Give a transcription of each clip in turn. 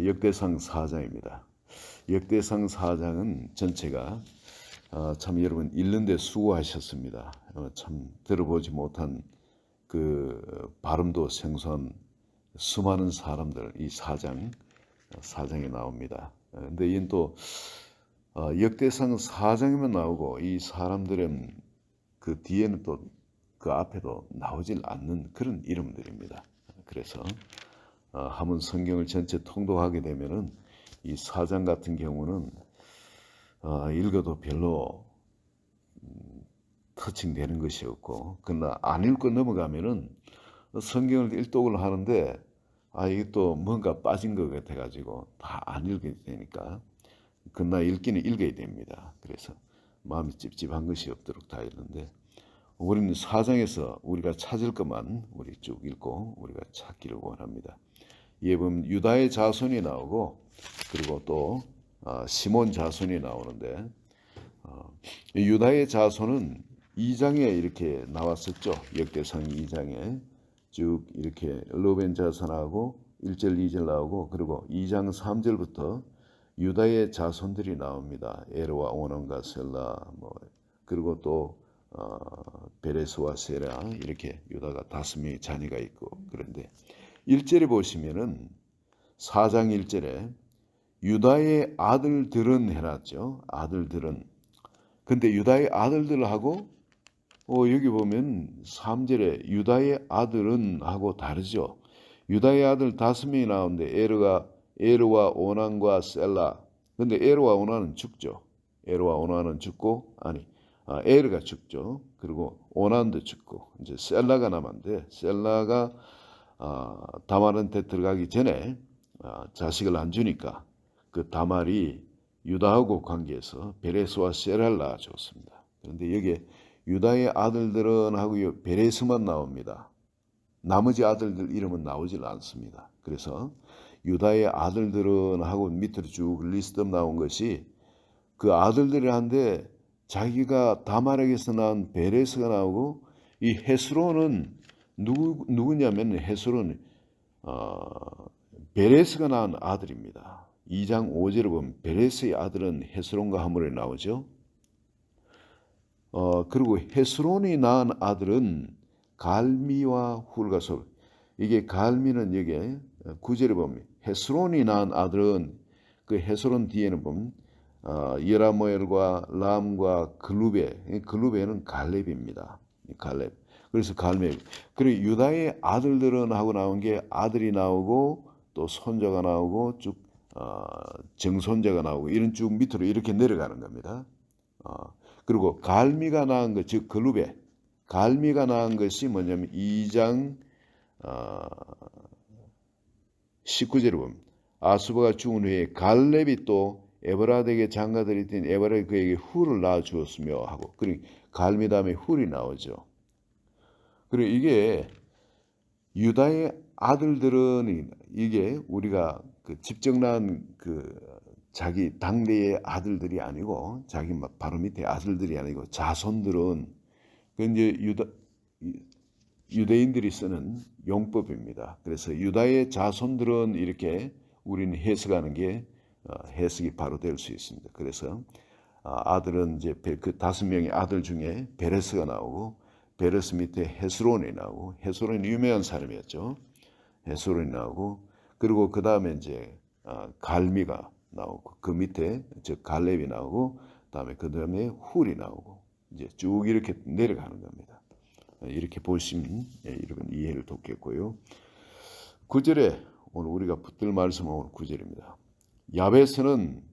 역대상 4장입니다. 역대상 4장은 전체가 참 여러분 읽는데 수고하셨습니다. 참 들어보지 못한 그 발음도 생소한 수많은 사람들 이 4장에 나옵니다. 근데 이는 또 역대상 4장에만 나오고 이 사람들은 그 뒤에는 또 그 앞에도 나오질 않는 그런 이름들입니다. 그래서 한번 성경을 전체 통독하게 되면은 이 4장 같은 경우는 읽어도 별로 터칭되는 것이 없고, 그러나 안 읽고 넘어가면은 성경을 일독을 하는데 이게 또 뭔가 빠진 것 같아가지고 다 안 읽게 되니까, 그러나 읽기는 읽어야 됩니다. 그래서 마음이 찝찝한 것이 없도록 다 읽는데, 우리는 4장에서 우리가 찾을 것만 우리 쭉 읽고 우리가 찾기를 원합니다. 이에 보면 유다의 자손이 나오고, 그리고 또 시몬 자손이 나오는데, 유다의 자손은 2장에 이렇게 나왔었죠. 역대상 2장에 쭉 이렇게 르벤 자손하고 1절 2절 나오고, 그리고 2장 3절부터 유다의 자손들이 나옵니다. 에르와 오난과 셀라, 그리고 또 베레스와 세라, 이렇게 유다가 5명의 자녀가 있고. 그런데 1절에 보시면은 4장 1절에 유다의 아들들은 해놨죠. 아들들은. 근데 유다의 아들들하고 여기 보면 3절에 유다의 아들은 하고 다르죠. 유다의 아들 5명이 나오는데 에르와 오난과 셀라. 근데 에르와 오난은 죽죠. 에르와 오난은 죽고, 에르가 죽죠. 그리고 오난도 죽고, 이제 셀라가 남았는데, 셀라가 다말한테 들어가기 전에 자식을 안 주니까 그 다말이 유다하고 관계해서 베레스와 세라를 낳아줬습니다. 그런데 여기에 유다의 아들들은 하고 베레스만 나옵니다. 나머지 아들들 이름은 나오질 않습니다. 그래서 유다의 아들들은 하고 밑으로 쭉 리스트업 나온 것이 그 아들들이 한데, 자기가 다말에게서 낳은 베레스가 나오고, 이 헤스론은 누구냐면 헤스론은 베레스가 낳은 아들입니다. 2장 5절을 보면 베레스의 아들은 헤스론과 하물에 나오죠. 그리고 헤스론이 낳은 아들은 갈미와 훌가솔. 이게 갈미는 여기에 9절에 보면 헤스론이 낳은 아들은, 그 헤스론 뒤에는 보면 여라모엘과 람과 글루베는 갈렙입니다. 갈렙. 그래서 갈렙. 그리고 유다의 아들들은 하고 나온 게 아들이 나오고 또 손자가 나오고 쭉 정손자가 나오고, 이런 쭉 밑으로 이렇게 내려가는 겁니다. 그리고 갈미가 낳은 것, 즉 글루베, 갈미가 낳은 것이 뭐냐면 2장 19절에 보면 아수바가 죽은 후에 갈렙이 또 에브라드에게 장가들이 뛴 에브라드 그에게 훌을 낳아 주었으며 하고, 그리고 갈미 다음에 훌이 나오죠. 그리고 이게 유다의 아들들은, 이게 우리가 그 직접 낳은 그 자기 당대의 아들들이 아니고, 자기 바로 밑에 아들들이 아니고 자손들은, 그 이제 유대인들이 쓰는 용법입니다. 그래서 유다의 자손들은 이렇게 우리는 해석하는 게 해석이 바로 될 수 있습니다. 그래서 아들은 이제 그 5명의 아들 중에 베레스가 나오고, 베레스 밑에 헤스론이 나오고, 헤스론이 유명한 사람이었죠. 헤스론이 나오고, 그리고 그 다음에 이제 갈미가 나오고, 그 밑에 즉 갈렙이 나오고, 그 다음에 훌이 나오고, 이제 쭉 이렇게 내려가는 겁니다. 이렇게 보시면 여러분 이해를 돕겠고요. 9절에 오늘 우리가 붙들 말씀은 오늘 9절입니다. 야베스는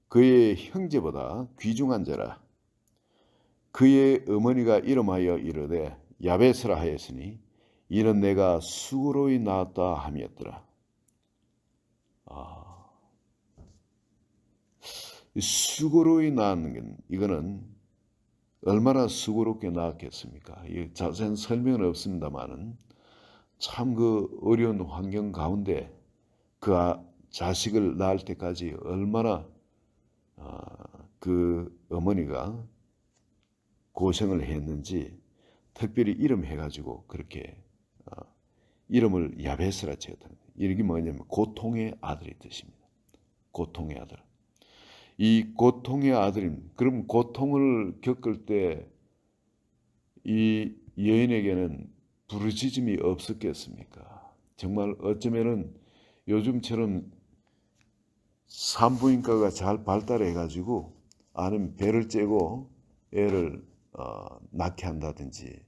그의 형제보다 귀중한 자라. 그의 어머니가 이름하여 이르되 야베스라 하였으니 이는 내가 수고로이 낳았다 함이었더라. 수고로이 낳는 건, 이거는 얼마나 수고롭게 낳았겠습니까? 자세한 설명은 없습니다만은 참 그 어려운 환경 가운데 그 자식을 낳을 때까지 얼마나 그 어머니가 고생을 했는지, 특별히 이름해가지고 그렇게 이름을 야베스라 지었다. 이게 뭐냐면 고통의 아들의 뜻입니다. 고통의 아들. 이 고통의 아들임. 그럼 고통을 겪을 때 이 여인에게는 부르짖음이 없었겠습니까? 정말 어쩌면은 요즘처럼 산부인과가 잘 발달해 가지고 아니면 배를 째고 애를 낳게 한다든지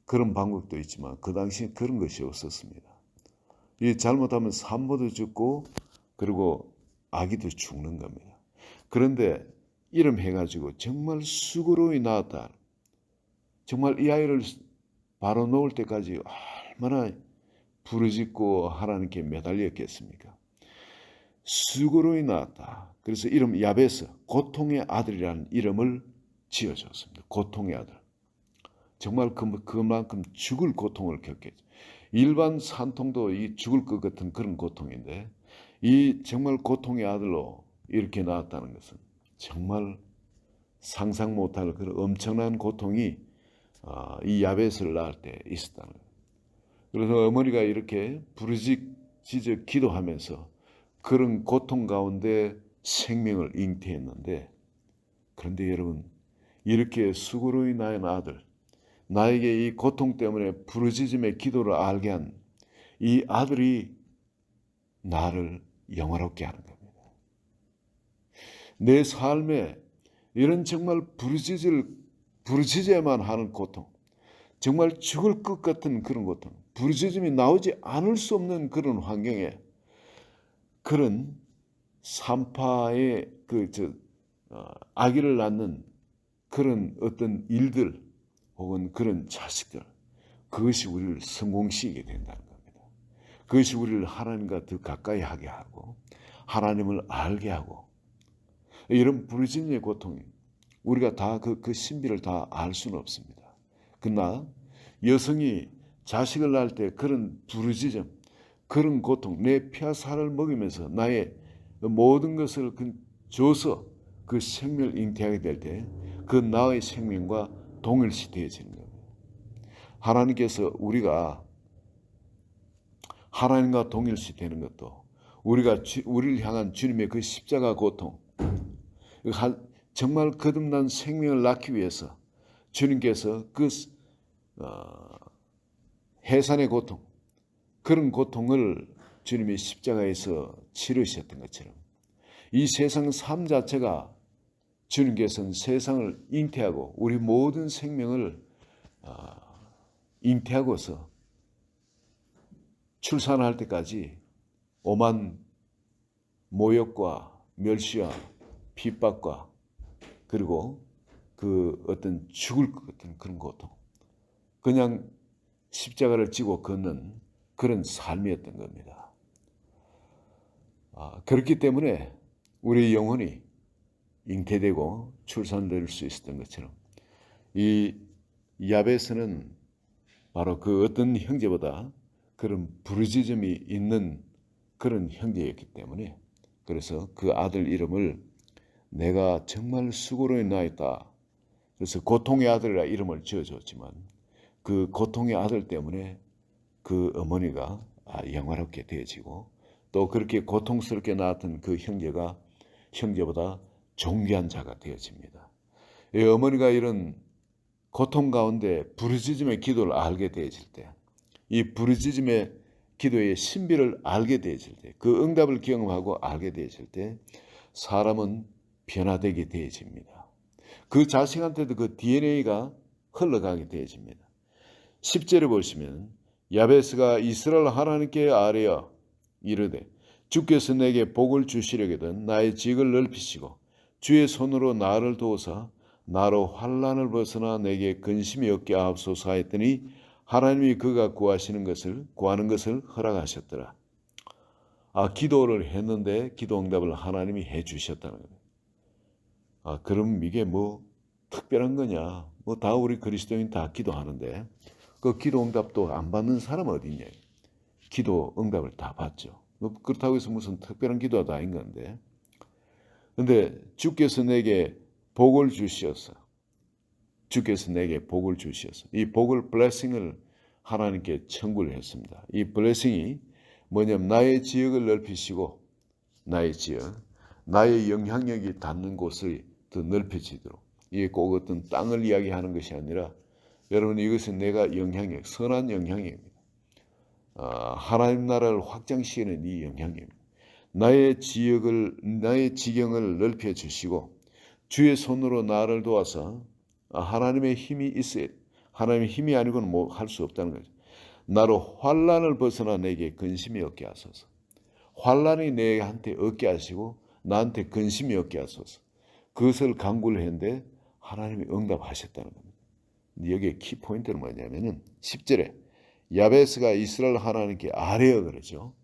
그런 방법도 있지만 그 당시에 그런 것이 없었습니다. 이 잘못하면 산모도 죽고 그리고 아기도 죽는 겁니다. 그런데 이름 해가지고 정말 수고로이 낳았다. 정말 이 아이를 바로 놓을 때까지 얼마나 부르짖고 하나님께 매달렸겠습니까? 수고로이 낳았다. 그래서 이름 야베스, 고통의 아들이라는 이름을 지어줬습니다. 고통의 아들. 정말 그만큼 죽을 고통을 겪겠죠. 일반 산통도 이 죽을 것 같은 그런 고통인데 이 정말 고통의 아들로 이렇게 낳았다는 것은 정말 상상 못할 그런 엄청난 고통이 이 야벳을 낳을 때 있었다는 거예요. 그래서 어머니가 이렇게 부르짖어 기도하면서 그런 고통 가운데 생명을 잉태했는데 그런데 여러분 이렇게 수고로이 낳은 아들 나에게 이 고통 때문에 부르짖음의 기도를 알게 한 이 아들이 나를 영화롭게 하는 겁니다. 내 삶에 이런 정말 부르짖어야만 하는 고통, 정말 죽을 것 같은 그런 고통, 부르짖음이 나오지 않을 수 없는 그런 환경에 그런 산파의 아기를 낳는 그런 어떤 일들 혹은 그런 자식들, 그것이 우리를 성공시키게 된다는 겁니다. 그것이 우리를 하나님과 더 가까이 하게 하고 하나님을 알게 하고 이런 부르짖음의 고통이 우리가 다 그 신비를 다 알 수는 없습니다. 그러나 여성이 자식을 낳을 때 그런 부르짖음, 그런 고통, 내 피와 살을 먹이면서 나의 모든 것을 줘서 그 생명을 잉태하게 될 때 그 나의 생명과 동일시 되어지는 겁니다. 하나님께서 우리가 하나님과 동일시 되는 것도 우리가 우리를 향한 주님의 그 십자가 고통, 정말 거듭난 생명을 낳기 위해서 주님께서 그 해산의 고통, 그런 고통을 주님이 십자가에서 치르셨던 것처럼 이 세상 삶 자체가 주님께서는 세상을 잉태하고 우리 모든 생명을 잉태하고서 출산할 때까지 오만 모욕과 멸시와 핍박과 그리고 그 어떤 죽을 것 같은 그런 고통, 그냥 십자가를 지고 걷는 그런 삶이었던 겁니다. 그렇기 때문에 우리 영혼이 잉태되고 출산될 수 있었던 것처럼 이 야베스는 바로 그 어떤 형제보다 그런 부르짖음이 있는 그런 형제였기 때문에 그래서 그 아들 이름을 내가 정말 수고로이 낳았다. 그래서 고통의 아들이라 이름을 지어줬지만 그 고통의 아들 때문에 그 어머니가 영화롭게 되어지고 또 그렇게 고통스럽게 낳았던 그 형제보다 존귀한 자가 되어집니다. 이 어머니가 이런 고통 가운데 부르짖음의 기도를 알게 되어질 때, 이 부르짖음의 기도의 신비를 알게 되어질 때, 그 응답을 경험하고 알게 되어질 때 사람은 변화되게 되어집니다. 그 자식한테도 그 DNA가 흘러가게 되어집니다. 10절에 보시면 야베스가 이스라엘 하나님께 아뢰어 이르되 주께서 내게 복을 주시려거든 나의 직을 넓히시고 주의 손으로 나를 도우사 나로 환난을 벗어나 내게 근심이 없게 하옵소서 했더니 하나님이 그가 구하는 것을 허락하셨더라. 기도를 했는데 기도 응답을 하나님이 해주셨다는 거예요. 그럼 이게 뭐 특별한 거냐? 뭐 다 우리 그리스도인 다 기도하는데 그 기도 응답도 안 받는 사람 어디 있냐? 기도 응답을 다 받죠. 그렇다고 해서 무슨 특별한 기도가 다인 건데. 근데 주께서 내게 복을 주시었어. 주께서 내게 복을 주시었어. 이 복을 블레싱을 하나님께 청구를 했습니다. 이 블레싱이 뭐냐면 나의 지역을 넓히시고 나의 지역, 나의 영향력이 닿는 곳을 더 넓혀지도록, 이게 꼭 어떤 땅을 이야기하는 것이 아니라 여러분 이것은 내가 영향력, 선한 영향력입니다. 하나님 나라를 확장시키는 이 영향력입니다. 나의 지경을 넓혀 주시고 주의 손으로 나를 도와서 하나님의 힘이 있어야 돼. 하나님의 힘이 아니고는 뭐 할 수 없다는 거죠. 나로 환난을 벗어나 내게 근심이 없게 하소서. 환난이 내한테 없게 하시고 나한테 근심이 없게 하소서. 그것을 간구를 했는데 하나님이 응답하셨다는 겁니다. 여기에 키포인트는 뭐냐면은 10절에 야베스가 이스라엘 하나님께 아뢰어 그러죠.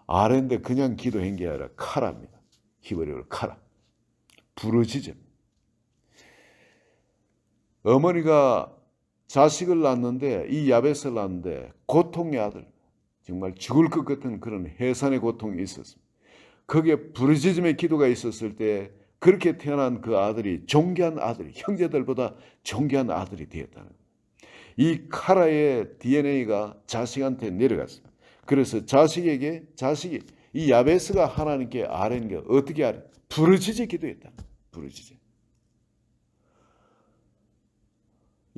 아뢰인데 그냥 기도한 게 아니라 카라입니다. 히브리어로 카라. 부르짖음. 어머니가 자식을 낳는데 이 야벳을 낳는데 고통의 아들, 정말 죽을 것 같은 그런 해산의 고통이 있었습니다. 거기에 부르짖음의 기도가 있었을 때 그렇게 태어난 그 아들이 존귀한 아들이, 형제들보다 존귀한 아들이 되었다는 거예요. 이 카라의 DNA가 자식한테 내려갔습니다. 그래서 자식이 이 야베스가 하나님께 아뢰는 게 어떻게 아뢰? 부르짖어 기도했다. 부르짖어.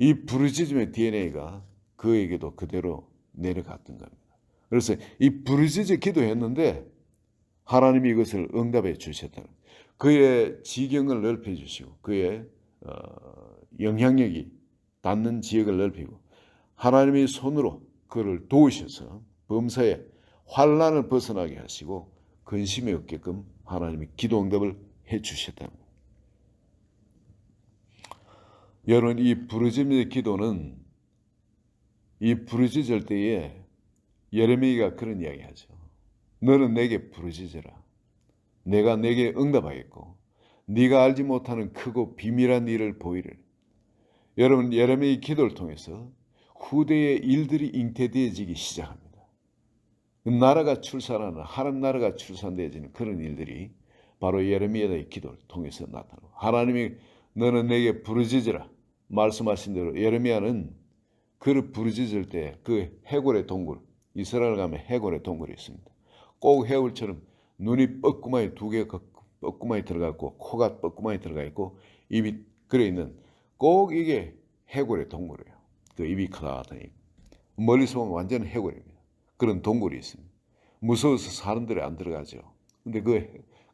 이 부르짖음의 DNA가 그에게도 그대로 내려갔던 겁니다. 그래서 이 부르짖어 기도했는데 하나님이 이것을 응답해 주셨다는 거예요. 그의 지경을 넓혀 주시고 그의 영향력이 닿는 지역을 넓히고 하나님의 손으로 그를 도우셔서 범사에 환난을 벗어나게 하시고 근심이 없게끔 하나님이 기도 응답을 해 주셨다는 거예요. 여러분 이 부르짖음의 기도는 이 부르짖을 때에 예레미야가 그런 이야기하죠. 너는 내게 부르짖으라. 내가 내게 응답하겠고 네가 알지 못하는 크고 비밀한 일을 보이리라. 여러분 예레미야 기도를 통해서 후대의 일들이 잉태되어지기 시작합니다. 나라가 출산하는 하나님 나라가 출산되어지는 그런 일들이 바로 예레미야의 기도를 통해서 나타나고 하나님이 너는 내게 부르짖으라 말씀하신 대로 예레미야는 그를 부르짖을 때 그 해골의 동굴 이스라엘 가면 해골의 동굴이 있습니다. 꼭 해골처럼 눈이 뻐꾸마에 두 개가 뻐꾸마에 들어가 있고 코가 뻐꾸마에 들어가 있고 입이 그래 있는 꼭 이게 해골의 동굴이에요. 그 입이 크다더니 멀리서 보면 완전 해골입니다. 그런 동굴이 있습니다. 무서워서 사람들이 안 들어가죠. 근데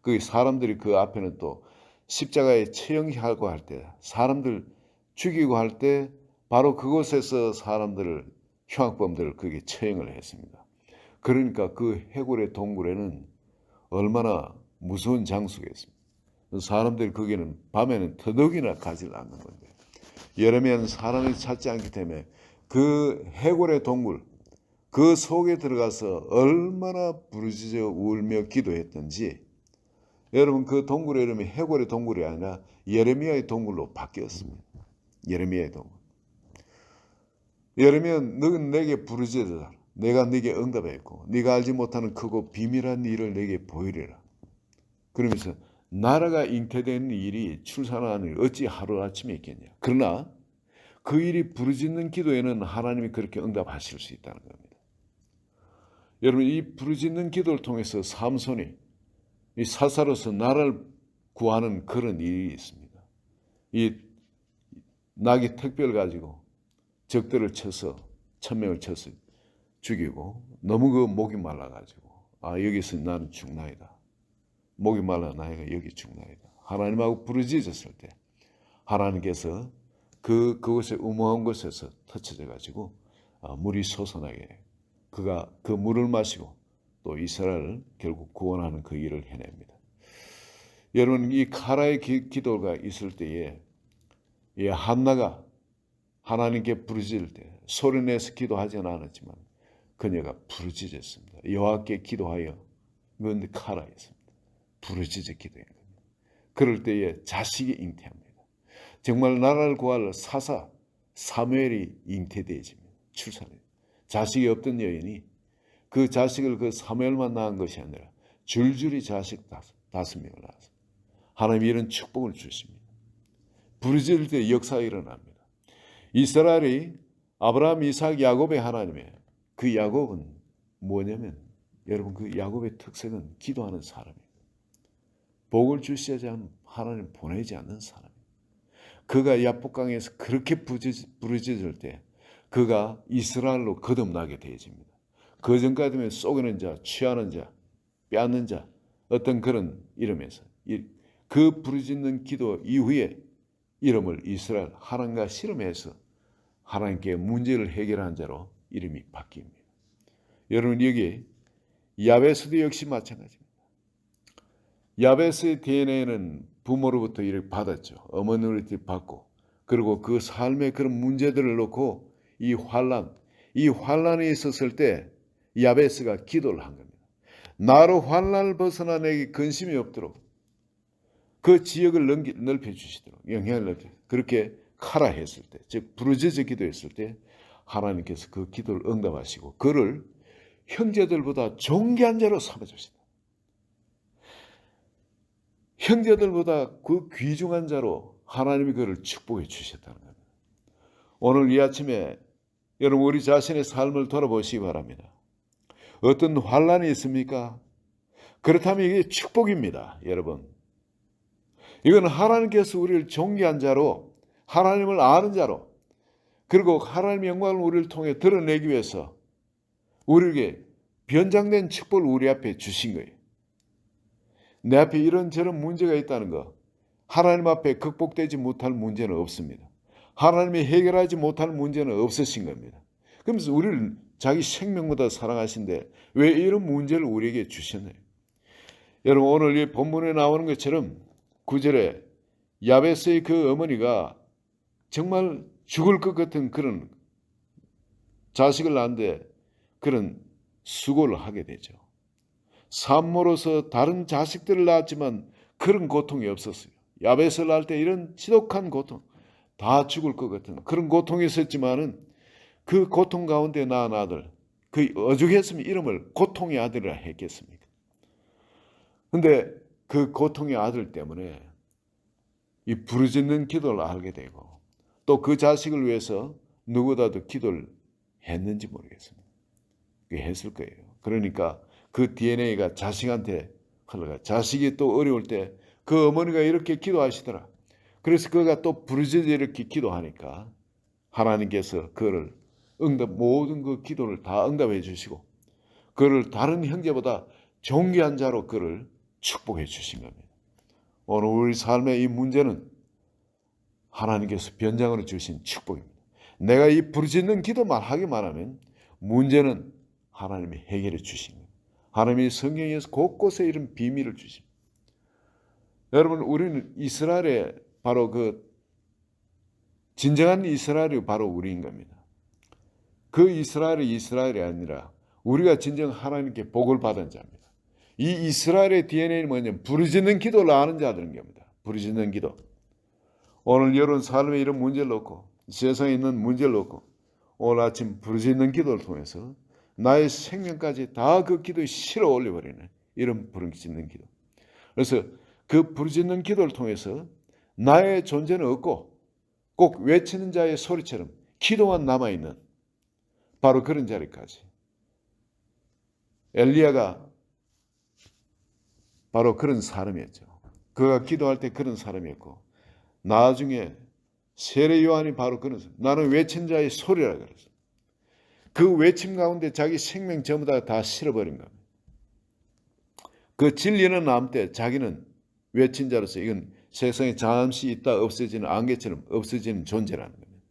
그 사람들이 그 앞에는 또 십자가에 처형하고 할 때 사람들 죽이고 할 때 바로 그곳에서 사람들을 흉악범들을 거기에 처형을 했습니다. 그러니까 그 해골의 동굴에는 얼마나 무서운 장소겠습니까? 사람들이 거기는 밤에는 더더욱이나 가지를 않는 건데 예레미야는 사람을 찾지 않기 때문에 그 해골의 동굴 그 속에 들어가서 얼마나 부르짖어 울며 기도했던지 여러분 그 동굴의 이름이 해골의 동굴이 아니라 예레미야의 동굴로 바뀌었습니다. 예레미야의 동굴. 예레미야는 너는 내게 부르짖으라. 내가 네게 응답했고 네가 알지 못하는 크고 비밀한 일을 내게 보이리라. 그러면서 나라가 잉태되는 일이 출산하는 일 어찌 하루아침에 있겠냐. 그러나 그 일이 부르짖는 기도에는 하나님이 그렇게 응답하실 수 있다는 겁니다. 여러분 이 부르짖는 기도를 통해서 삼손이 이 사사로서 나라를 구하는 그런 일이 있습니다. 이 나귀 택배를 가지고 적들을 쳐서 1000명을 쳐서 죽이고 너무 그 목이 말라가지고 여기서 나는 죽나이다. 목이 말라 나이가 여기 죽나이다. 하나님하고 부르짖었을 때 하나님께서 그곳에 우모한 곳에서 터쳐져 가지고 물이 솟아나게 그가 그 물을 마시고 또 이스라엘을 결국 구원하는 그 일을 해냅니다. 여러분 이 카라의 기도가 있을 때에 이 한나가 하나님께 부르짖을 때 소리내서 기도하지는 않았지만 그녀가 부르짖었습니다. 여호와께 기도하여 그런데 카라였습니다. 부르짖어 기도한 겁니다. 그럴 때에 자식이 잉태합니다. 정말 나라를 구할 사사 사무엘이 잉태되어집니다. 출산해요. 자식이 없던 여인이 그 자식을 그 사무엘만 낳은 것이 아니라 줄줄이 자식 5명을 낳았습니다. 하나님이 이런 축복을 주십니다. 부르짖을 때 역사가 일어납니다. 이스라엘이 아브라함, 이삭, 야곱의 하나님이에요. 그 야곱은 뭐냐면 여러분 그 야곱의 특색은 기도하는 사람이에요. 복을 주시지 않으면 하나님 보내지 않는 사람이에요. 그가 야복강에서 그렇게 부르짖을 때 그가 이스라엘로 거듭나게 되어집니다. 그 전까지는 속이는 자, 취하는 자, 빼앗는 자 어떤 그런 이름에서 그 부르짖는 기도 이후에 이름을 이스라엘 하나님과 씨름해서 하나님께 문제를 해결한 자로 이름이 바뀝니다. 여러분 여기 야베스도 역시 마찬가지입니다. 야베스의 DNA는 부모로부터 이렇게 받았죠. 어머니로부터 받고 그리고 그 삶의 그런 문제들을 놓고 이 환란이 있었을 때 야베스가 기도를 한 겁니다. 나로 환란을 벗어나내기 근심이 없도록 그 지역을 넓혀주시도록 영향을 넓혀 그렇게 카라 했을 때, 즉 부르짖어 기도했을 때 하나님께서 그 기도를 응답하시고 그를 형제들보다 존귀한 자로 삼아주시다. 형제들보다 그 귀중한 자로 하나님이 그를 축복해 주셨다는 겁니다. 오늘 이 아침에 여러분 우리 자신의 삶을 돌아보시기 바랍니다. 어떤 환란이 있습니까? 그렇다면 이게 축복입니다. 여러분 이건 하나님께서 우리를 존귀한 자로 하나님을 아는 자로 그리고 하나님의 영광을 우리를 통해 드러내기 위해서 우리에게 변장된 축복을 우리 앞에 주신 거예요. 내 앞에 이런저런 문제가 있다는 거 하나님 앞에 극복되지 못할 문제는 없습니다. 하나님이 해결하지 못할 문제는 없으신 겁니다. 그러면서 우리를 자기 생명보다 사랑하신데 왜 이런 문제를 우리에게 주셨나요? 여러분 오늘 이 본문에 나오는 것처럼 9절에 야베스의 그 어머니가 정말 죽을 것 같은 그런 자식을 낳는데 그런 수고를 하게 되죠. 산모로서 다른 자식들을 낳았지만 그런 고통이 없었어요. 야베스를 낳을 때 이런 지독한 고통, 다 죽을 것 같은 그런 고통이 있었지만은 그 고통 가운데 낳은 아들, 그 오죽했으면 이름을 고통의 아들이라 했겠습니까? 근데 그 고통의 아들 때문에 이 부르짖는 기도를 알게 되고 또 그 자식을 위해서 누구보다도 기도를 했는지 모르겠습니다. 했을 거예요. 그러니까 그 DNA가 자식한테 흘러가. 자식이 또 어려울 때 그 어머니가 이렇게 기도하시더라. 그래서 그가 또 부르짖어 이렇게 기도하니까 하나님께서 그를 모든 그 기도를 다 응답해 주시고 그를 다른 형제보다 존귀한 자로 그를 축복해 주신 겁니다. 오늘 우리 삶의 이 문제는 하나님께서 변장으로 주신 축복입니다. 내가 이 부르짖는 기도만 하기만 하면 문제는 하나님이 해결해 주신 겁니다. 하나님이 성경에서 곳곳에 이런 비밀을 주십니다. 여러분 우리는 이스라엘의 바로 그 진정한 이스라엘이 바로 우리인 겁니다. 그 이스라엘이 아니라 우리가 진정 하나님께 복을 받은 자입니다. 이 이스라엘의 DNA는 뭐냐면 부르짖는 기도를 아는 자들인 겁니다. 부르짖는 기도. 오늘 여러분 삶에 이런 문제를 놓고 세상에 있는 문제를 놓고 오늘 아침 부르짖는 기도를 통해서 나의 생명까지 다 그 기도에 실어 올려버리는 이런 부르짖는 기도. 그래서 그 부르짖는 기도를 통해서 나의 존재는 없고 꼭 외치는 자의 소리처럼 기도만 남아있는 바로 그런 자리까지. 엘리야가 바로 그런 사람이었죠. 그가 기도할 때 그런 사람이었고 나중에 세례 요한이 바로 그런 사람. 나는 외친 자의 소리라 그랬어. 그 외침 가운데 자기 생명 전부 다 실어버린 겁니다. 그 진리는 남되 자기는 외친 자로서 이건 세상에 잠시 있다 없어지는 안개처럼 없어지는 존재라는 겁니다.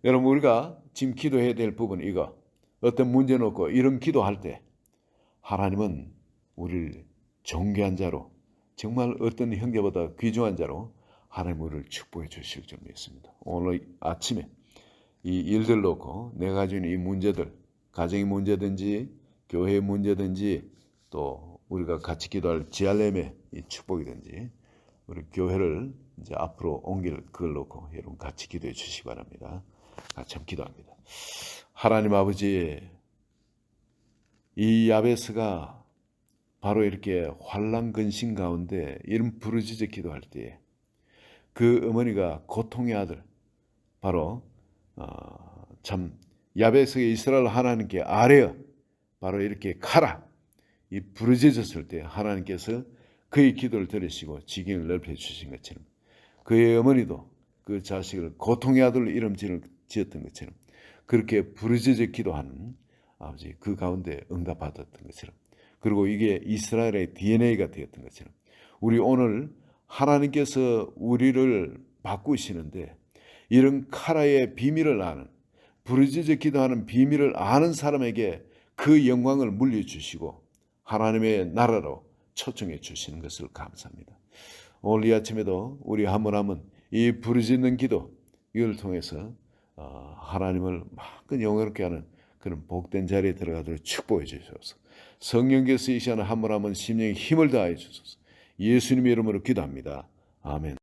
여러분 우리가 지금 기도해야 될 부분은 이거. 어떤 문제 놓고 이런 기도할 때 하나님은 우리를 존귀한 자로 정말 어떤 형제보다 귀중한 자로 하나님 우리를 축복해 주실 줄 믿습니다. 오늘 아침에 이 일들 놓고 내가 가지고 있는 이 문제들 가정의 문제든지 교회의 문제든지 또 우리가 같이 기도할 지알렘의 이 축복이든지 우리 교회를 이제 앞으로 옮길 그걸 놓고 여러분 같이 기도해 주시기 바랍니다. 같이 한번 기도합니다. 하나님 아버지 이 야베스가 바로 이렇게 환난 근심 가운데 이런 부르짖어 기도할 때에 그 어머니가 고통의 아들 바로 참 야베스의 이스라엘 하나님께 아뢰어 바로 이렇게 가라 이 부르짖었을 때 하나님께서 그의 기도를 들으시고 지경을 넓혀 주신 것처럼 그의 어머니도 그 자식을 고통의 아들로 이름 지었던 것처럼 그렇게 부르짖어 기도하는 아버지 그 가운데 응답받았던 것처럼 그리고 이게 이스라엘의 DNA가 되었던 것처럼 우리 오늘 하나님께서 우리를 바꾸시는데 이런 카라의 비밀을 아는 부르짖어 기도하는 비밀을 아는 사람에게 그 영광을 물려주시고 하나님의 나라로 초청해 주시는 것을 감사합니다. 오늘 이 아침에도 우리 한 번 한 번 이 부르짖는 기도 이걸 통해서 하나님을 마음껏 영광롭게 하는 그런 복된 자리에 들어가도록 축복해 주셔서 성령께서 이 시간에 한 번 한 번 심령에 힘을 다해 주소서 예수님의 이름으로 기도합니다. 아멘.